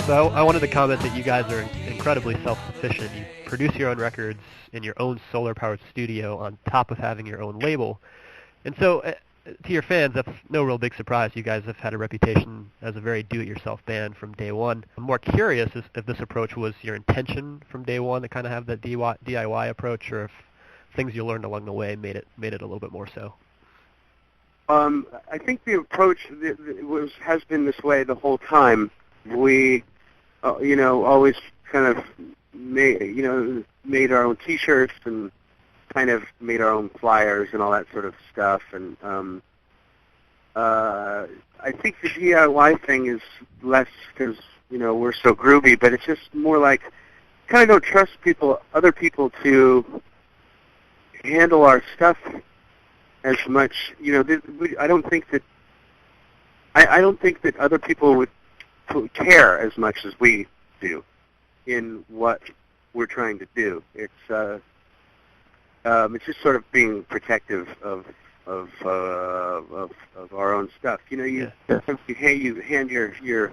So I wanted to comment that you guys are incredibly self-sufficient. You produce your own records in your own solar-powered studio on top of having your own label. And so, to your fans, that's no real big surprise. You guys have had a reputation as a very do-it-yourself band from day one. I'm more curious if this approach was your intention from day one to kind of have the DIY approach, or if things you learned along the way made it a little bit more so. I think the approach has been this way the whole time. We, always kind of made our own T-shirts and kind of made our own flyers and all that sort of stuff. And I think the DIY thing is less because we're so groovy, but it's just more like kind of don't trust other people to handle our stuff as much. I don't think that other people would care as much as we do in what we're trying to do. It's just sort of being protective of our own stuff. You hand your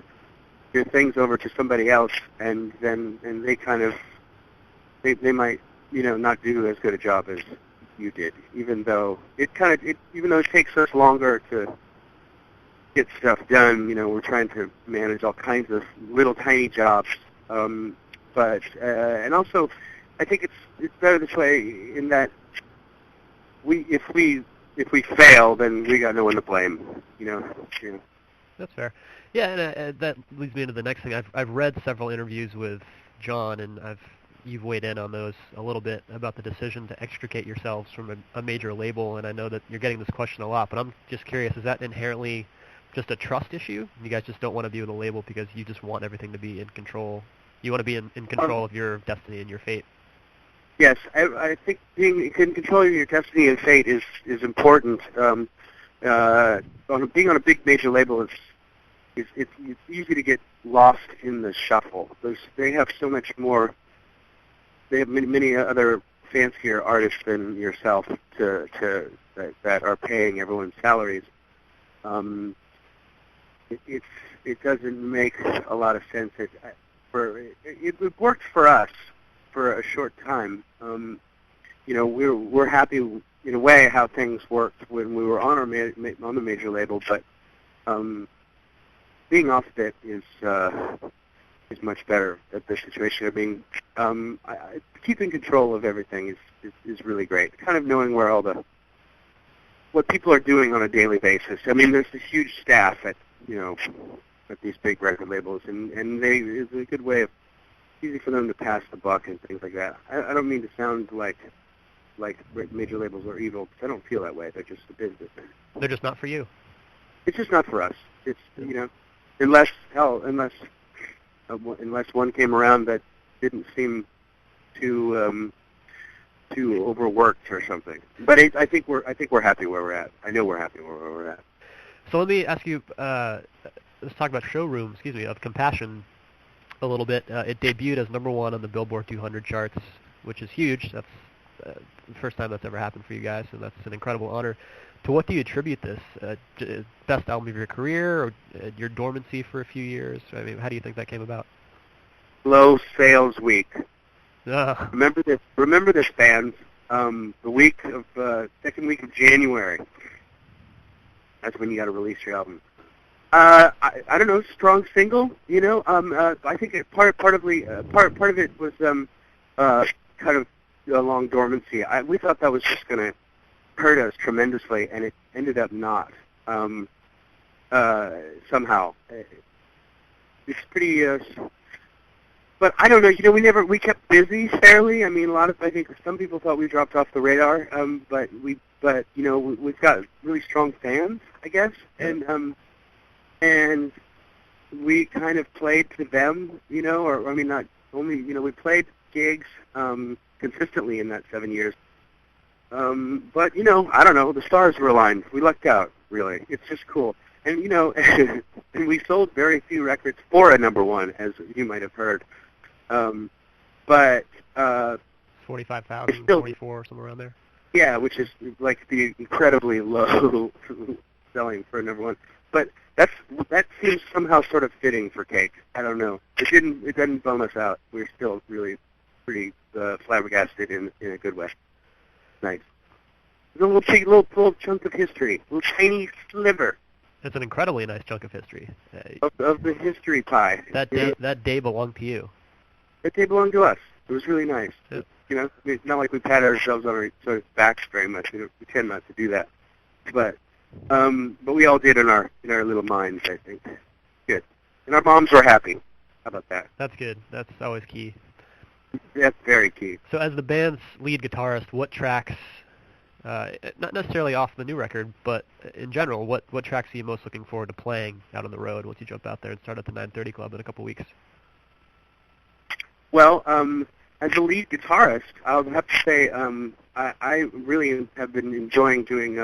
things over to somebody else, and they kind of they might not do as good a job as you did, even though it takes us longer to get stuff done. We're trying to manage all kinds of little tiny jobs, but and also I think it's better this way in that if we fail, then we got no one to blame. That's fair. Yeah, and that leads me into the next thing. I've read several interviews with John, and you've weighed in on those a little bit about the decision to extricate yourselves from a major label, and I know that you're getting this question a lot, but I'm just curious, is that inherently just a trust issue? You guys just don't want to be with a label because you just want everything to be in control. You want to be in control of your destiny and your fate. Yes, I think being in control of your destiny and fate is important. Being on a big major label it's easy to get lost in the shuffle. They have so much more. They have many other fancier artists than yourself that are paying everyone's salaries. It doesn't make a lot of sense. It worked for us for a short time. We're happy in a way how things worked when we were on on the major label, but being off of it is much better at this situation. I mean, keeping control of everything is really great. Kind of knowing where what people are doing on a daily basis. I mean, there's this huge staff at these big record labels, and it's a good way of easy for them to pass the buck and things like that. I don't mean to sound like major labels are evil, because I don't feel that way. They're just a business. They're just not for you. It's just not for us. It's unless one came around that didn't seem too overworked or something. But I think we're happy where we're at. I know we're happy where we're at. So let me ask you. Let's talk about Showroom. Of Compassion a little bit. It debuted as #1 on the Billboard 200 charts, which is huge. That's the first time that's ever happened for you guys, and that's an incredible honor. To what do you attribute this? Best album of your career, or your dormancy for a few years? I mean, how do you think that came about? Low sales week. Remember this, fans. The second week of January. That's when you got to release your album. I don't know, strong single. I think part of it was kind of a long dormancy. We thought that was just going to hurt us tremendously, and it ended up not. Somehow, it's pretty. But I don't know. We kept busy fairly. I mean, I think some people thought we dropped off the radar. But we've got really strong fans, I guess, and we kind of played to them, not only, we played gigs consistently in that 7 years. But, I don't know, the stars were aligned. We lucked out, really. It's just cool. And, and we sold very few records for a #1, as you might have heard. But 45,000, 44, somewhere around there. Yeah, which is like the incredibly low selling for a #1. but that seems somehow sort of fitting for Cake. I don't know. It didn't bum us out. We're still really pretty flabbergasted in a good way. Nice. It's a little chunk of history, a little tiny sliver. It's an incredibly nice chunk of history. Of the history pie. That day belonged to you. That day belonged to us. It was really nice. Yeah. You know, it's not like we pat ourselves on our sort of backs very much. We tend not to do that. But we all did in our little minds, I think. Good. And our moms were happy. How about that? That's good. That's always key. That's very key. So as the band's lead guitarist, what tracks, not necessarily off the new record, but in general, what tracks are you most looking forward to playing out on the road once you jump out there and start at the 930 Club in a couple weeks? Well, as the lead guitarist, I'll have to say I really have been enjoying doing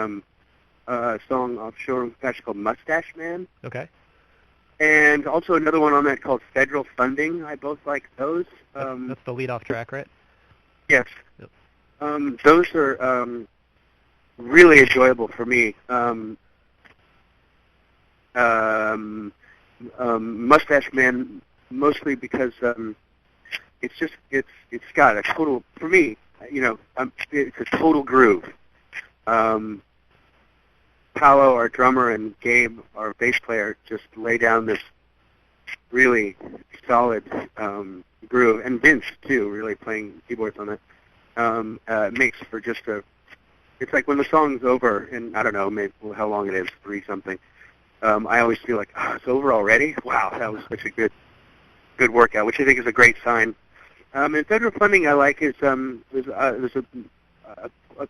a song off Showroom Fashion called Mustache Man. Okay. And also another one on that called Federal Funding. I both like those. That's the lead-off track, right? Yes. Yep. Those are really enjoyable for me. Mustache Man, mostly because it's got a total, for me, it's a total groove. Paolo, our drummer, and Gabe, our bass player, just lay down this really solid groove, and Vince too, really playing keyboards on it. Makes for just it's like when the song's over, and I don't know, maybe how long it is, 3-something. I always feel like, it's over already? Wow, that was such a good workout, which I think is a great sign. And Federal Funding I like is I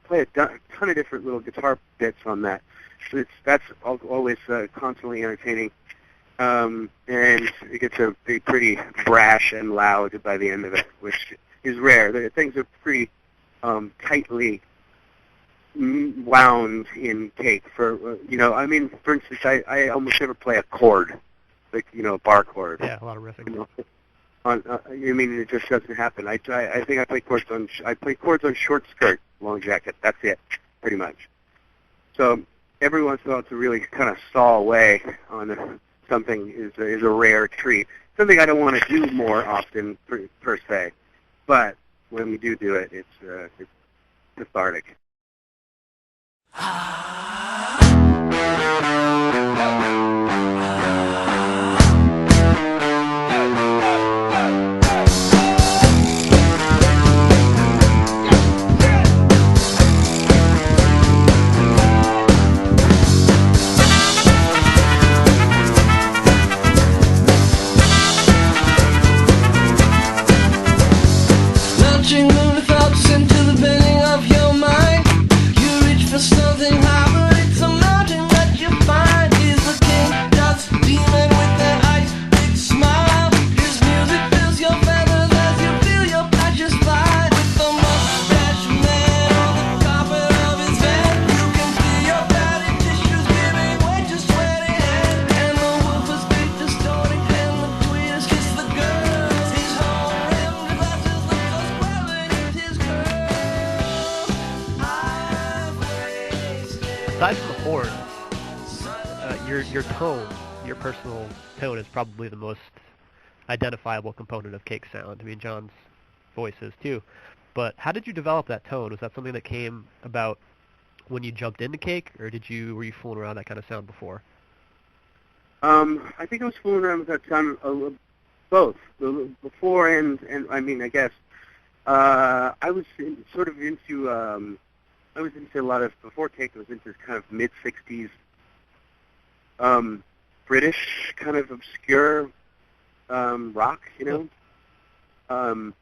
play a ton of different little guitar bits on that. That's always constantly entertaining. And it gets to be pretty brash and loud by the end of it, which is rare. The things are pretty tightly wound in Cake. For instance, I almost never play a chord, like a bar chord. Yeah, a lot of riffing. It just doesn't happen. I think I play chords on Short Skirt, Long Jacket. That's it, pretty much. So every once in a while, to really kind of saw away on something is a rare treat. Something I don't want to do more often per se, but when we do it, it's cathartic. Aside from the horn, your tone, your personal tone is probably the most identifiable component of Cake's sound. I mean, John's voice is too. But how did you develop that tone? Was that something that came about when you jumped into Cake, or were you fooling around that kind of sound before? I think I was fooling around with that sound both before and I mean, I guess I was sort of into. I was into a lot of, before Cake, I was into kind of mid-'60s British kind of obscure rock, and at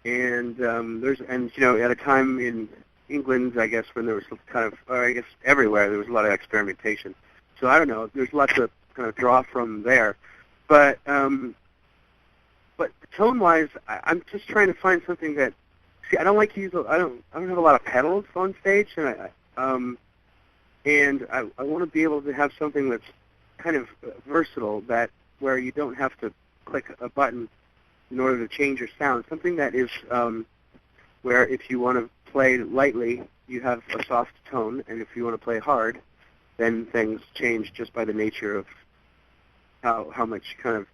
a time in England, I guess, when there was kind of, or I guess everywhere, there was a lot of experimentation. So I don't know, there's lots to kind of draw from there. But tone-wise, I'm just trying to find something that, I don't like to use. I don't have a lot of pedals on stage, and I want to be able to have something that's kind of versatile, where you don't have to click a button in order to change your sound. Something that is where if you want to play lightly, you have a soft tone, and if you want to play hard, then things change just by the nature of how much kind of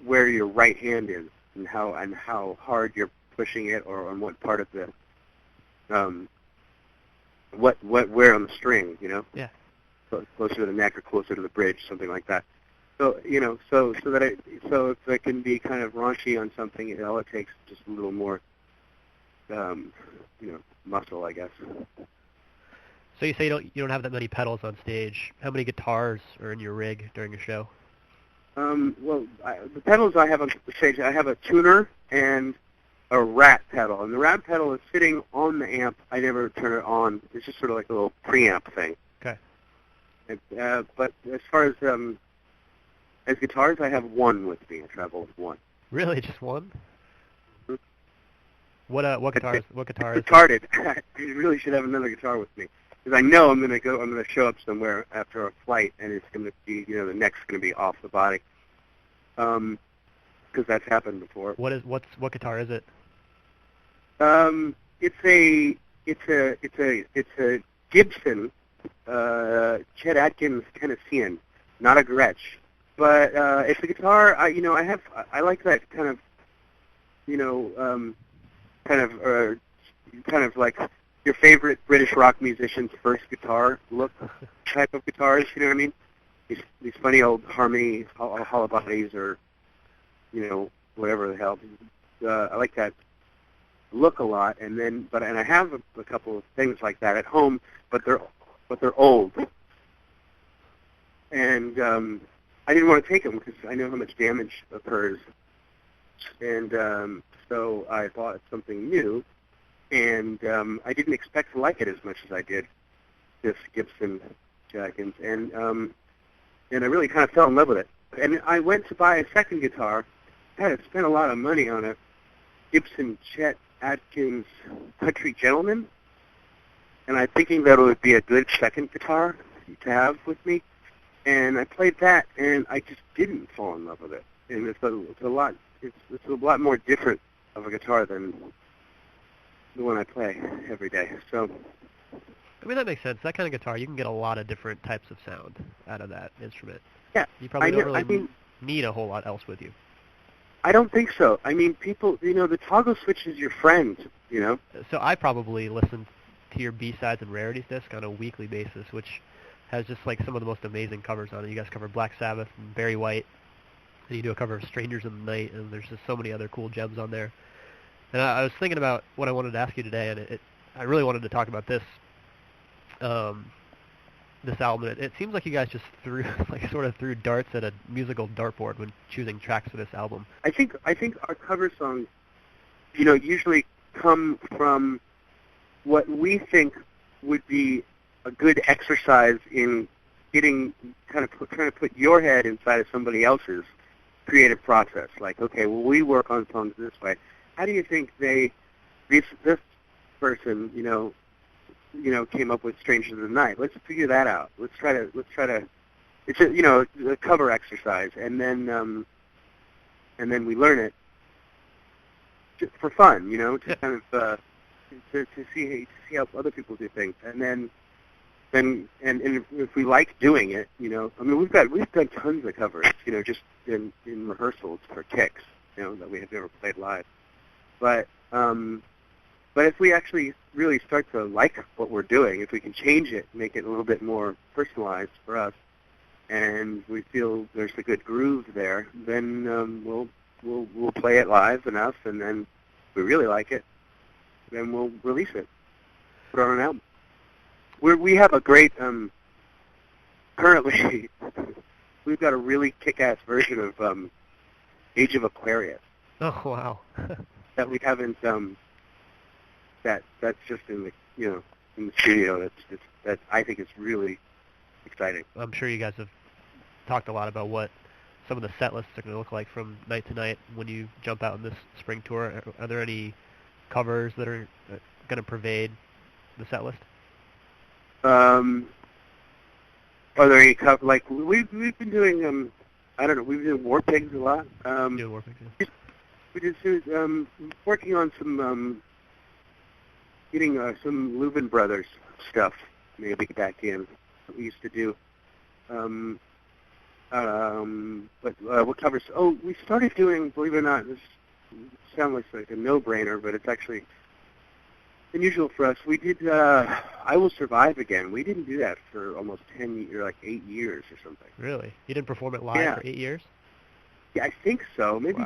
where your right hand is and how hard you're pushing it, or on what part of the where on the string, Yeah. Closer to the neck or closer to the bridge, something like that. So so if it can be kind of raunchy on something, all it takes is just a little more muscle, I guess. So you say you don't have that many pedals on stage. How many guitars are in your rig during a show? Well, the pedals I have on the stage, I have a tuner and a rat pedal, and the rat pedal is sitting on the amp. I never turn it on. It's just sort of like a little preamp thing. Okay. But as far as guitars, I have one with me. I travel with one. Really, just one? What guitar is retarded. I really should have another guitar with me, because I know I'm going to show up somewhere after a flight, and it's going to be, the neck's going to be off the body, because that's happened before. What guitar is it? It's a Gibson, Chet Atkins Tennessean, not a Gretsch, but it's a guitar. I like that kind of, kind of like your favorite British rock musician's first guitar look type of guitars. You know what I mean? These funny old harmony hollow bodies, or whatever the hell. I like that look a lot, and I have a couple of things like that at home, but they're old, and I didn't want to take them because I know how much damage occurs, and so I bought something new, and I didn't expect to like it as much as I did, this Gibson Atkins, and I really kind of fell in love with it. And I went to buy a second guitar. I had to spend a lot of money on a Gibson Chet Atkins Country Gentleman, and I'm thinking that it would be a good second guitar to have with me. And I played that, and I just didn't fall in love with it. And it's a lot more different of a guitar than the one I play every day. So, I mean, that makes sense. That kind of guitar, you can get a lot of different types of sound out of that instrument. Yeah, you probably don't really need a whole lot else with you. I don't think so. I mean, people, the toggle switch is your friend, So I probably listen to your B-sides and rarities disc on a weekly basis, which has just like some of the most amazing covers on it. You guys cover Black Sabbath and Barry White, and you do a cover of Strangers in the Night, and there's just so many other cool gems on there. And I was thinking about what I wanted to ask you today, and I really wanted to talk about this this album. It seems like you guys just threw darts at a musical dartboard when choosing tracks for this album. I think our cover songs, usually come from what we think would be a good exercise in trying to put your head inside of somebody else's creative process. Like, okay, well, we work on songs this way. How do you think this person, came up with Strangers in the Night? Let's figure that out. Let's try to. It's a cover exercise, and then we learn it just for fun, to kind of to see how other people do things, and then if we like doing it, I mean, we've done tons of covers, just in rehearsals for kicks, that we have never played live, but if we actually really start to like what we're doing, if we can change it, make it a little bit more personalized for us, and we feel there's a good groove there, then we'll play it live enough, and then if we really like it, then we'll release it, put it on an album. We have a great, currently, we've got a really kick-ass version of Age of Aquarius. Oh, wow. That we haven't, that's just in the, in the studio. That I think is really exciting. I'm sure you guys have talked a lot about what some of the set lists are going to look like from night to night when you jump out on this spring tour. Are there any covers that are going to pervade the set list? Are there any like we've been doing I don't know, we've been doing War Pigs a lot. War Pigs, yeah. We just working on some getting some Leuven Brothers stuff maybe back in. We used to do what covers? Oh, we started doing, believe it or not, this sounds like a no-brainer, but it's actually unusual for us. We did I Will Survive Again. We didn't do that for almost 10 years, like 8 years or something. Really? You didn't perform it live for 8 years? Yeah, I think so. Maybe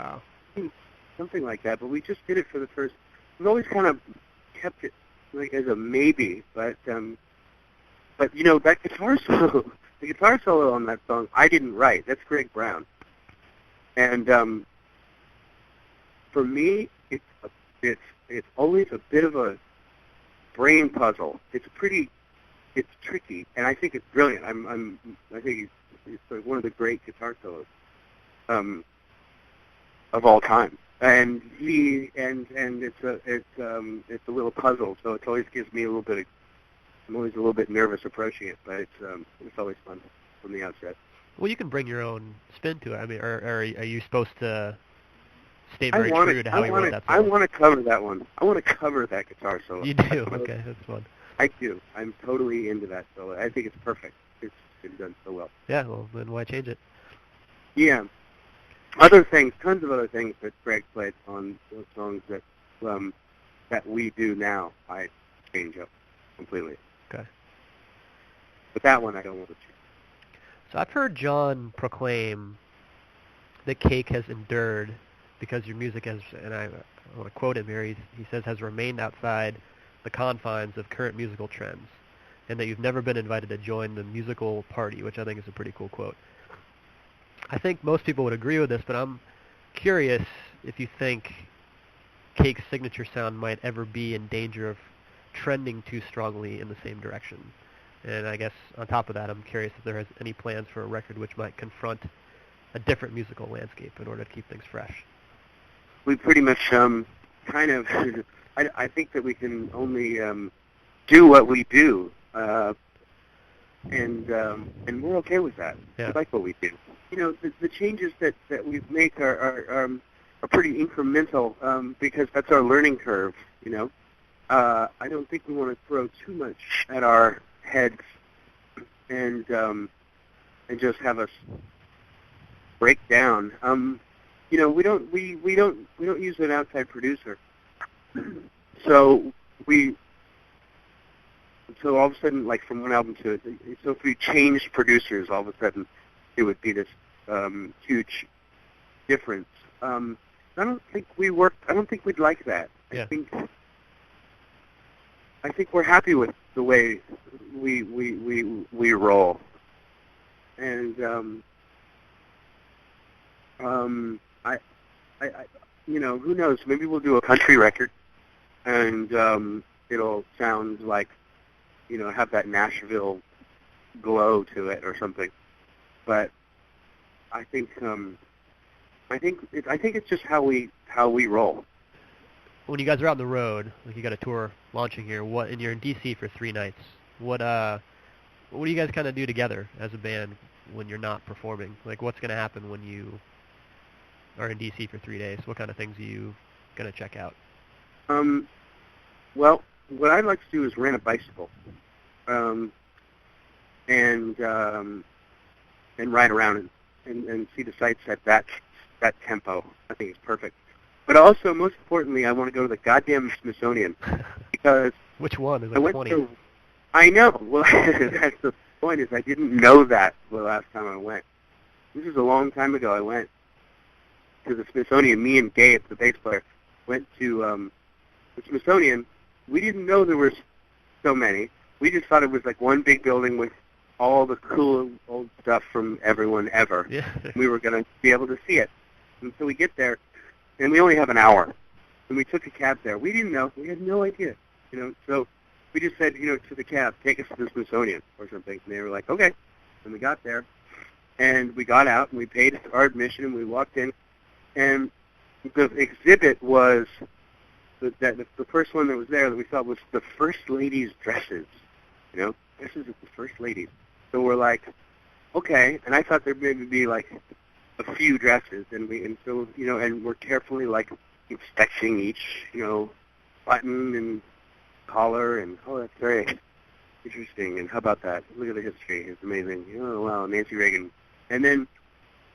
something like that. But we just did it for the first. We've always kind of kept it like as a maybe. But you know, that guitar solo, the guitar solo on that song, I didn't write. That's Greg Brown. And for me, it's always a bit of a brain puzzle. It's tricky, and I think it's brilliant. I think he's like one of the great guitar solos of all time. And it's a little puzzle, so it always gives me a little bit of. I'm always a little bit nervous approaching it, but it's always fun from the outset. Well, you can bring your own spin to it. I mean, or are you supposed to stay very true to how you wrote that song? I want to cover that one. I want to cover that guitar solo. You do? Okay, that's fun. I do. I'm totally into that solo. I think it's perfect. It's been done so well. Yeah, well, then why change it? Yeah. Other things, tons of other things that Greg played on those songs that we do now, I change up completely. Okay. But that one I don't want to change. So I've heard John proclaim that Cake has endured because your music has, and I want to quote him here, he says, has remained outside the confines of current musical trends, and that you've never been invited to join the musical party, which I think is a pretty cool quote. I think most people would agree with this, but I'm curious if you think Cake's signature sound might ever be in danger of trending too strongly in the same direction. And I guess on top of that, I'm curious if there is any plans for a record which might confront a different musical landscape in order to keep things fresh. We pretty much kind of, I think that we can only do what we do, and we're okay with that. Yeah. We like what we do. You know, the changes that we make are pretty incremental because that's our learning curve. You know, I don't think we want to throw too much at our heads and just have us break down. You know, we don't use an outside producer, so all of a sudden, like from one album to so if we changed producers, all of a sudden it would be this huge difference. I don't think we'd like that. Yeah. I think we're happy with the way we roll, and I you know, who knows? Maybe we'll do a country record, and it'll sound like, you know, have that Nashville glow to it or something. But I think it's just how we roll. When you guys are out on the road, like you got a tour launching here, and you're in DC for 3 nights, what do you guys kind of do together as a band when you're not performing? Like, what's going to happen when you are in DC for 3 days? What kind of things are you going to check out? Well, what I'd like to do is rent a bicycle, and ride around and see the sights at that tempo. I think it's perfect. But also, most importantly, I want to go to the goddamn Smithsonian because which one is like 20? I know. Well, that's the point. Is I didn't know that the last time I went. This is a long time ago. I went to the Smithsonian. Me and Gabe, the bass player, went to the Smithsonian. We didn't know there were so many. We just thought it was like one big building with all the cool old stuff from everyone ever. Yeah. We were going to be able to see it. And so we get there, and we only have an hour. And we took a cab there. We didn't know. We had no idea. You know, so we just said, you know, to the cab, take us to the Smithsonian or something. And they were like, okay. And we got there, and we got out, and we paid our admission, and we walked in. And the exhibit was the first one that was there that we thought was the First Lady's dresses. You know, this is the First Lady. So we're like, okay. And I thought there'd maybe be like a few dresses, and so, you know, and we're carefully like inspecting each, you know, button and collar, and oh, that's great. interesting. And how about that? Look at the history. It's amazing. Oh, wow, Nancy Reagan. And then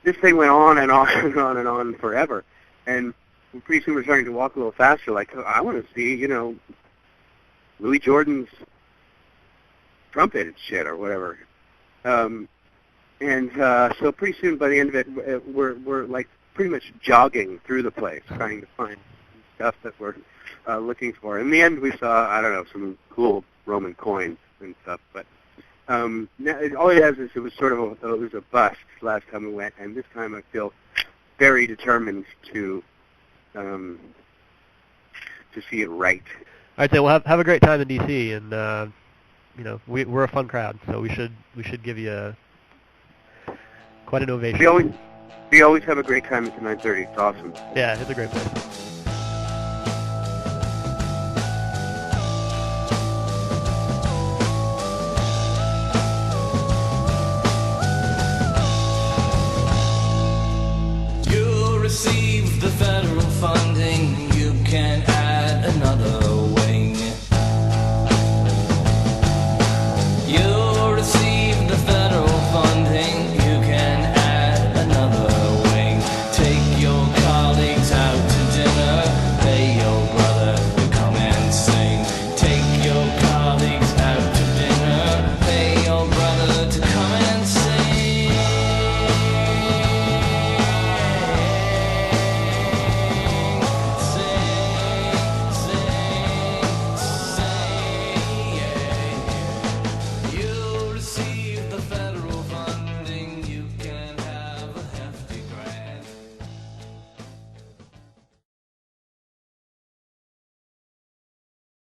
this thing went on and on and on and on forever. And pretty soon we're starting to walk a little faster. Like, oh, I want to see, Louis Jordan's trumpet and shit or whatever. So pretty soon, by the end of it, we're like pretty much jogging through the place, trying to find stuff that we're looking for. In the end, we saw, I don't know, some cool Roman coins and stuff. But all it has is it was sort of it was a bust last time we went, and this time I feel very determined to see it right. All right, so we'll have a great time in DC, and we're a fun crowd, so we should give you quite an ovation. We always have a great time at the 9:30. It's awesome. Yeah, it's a great place.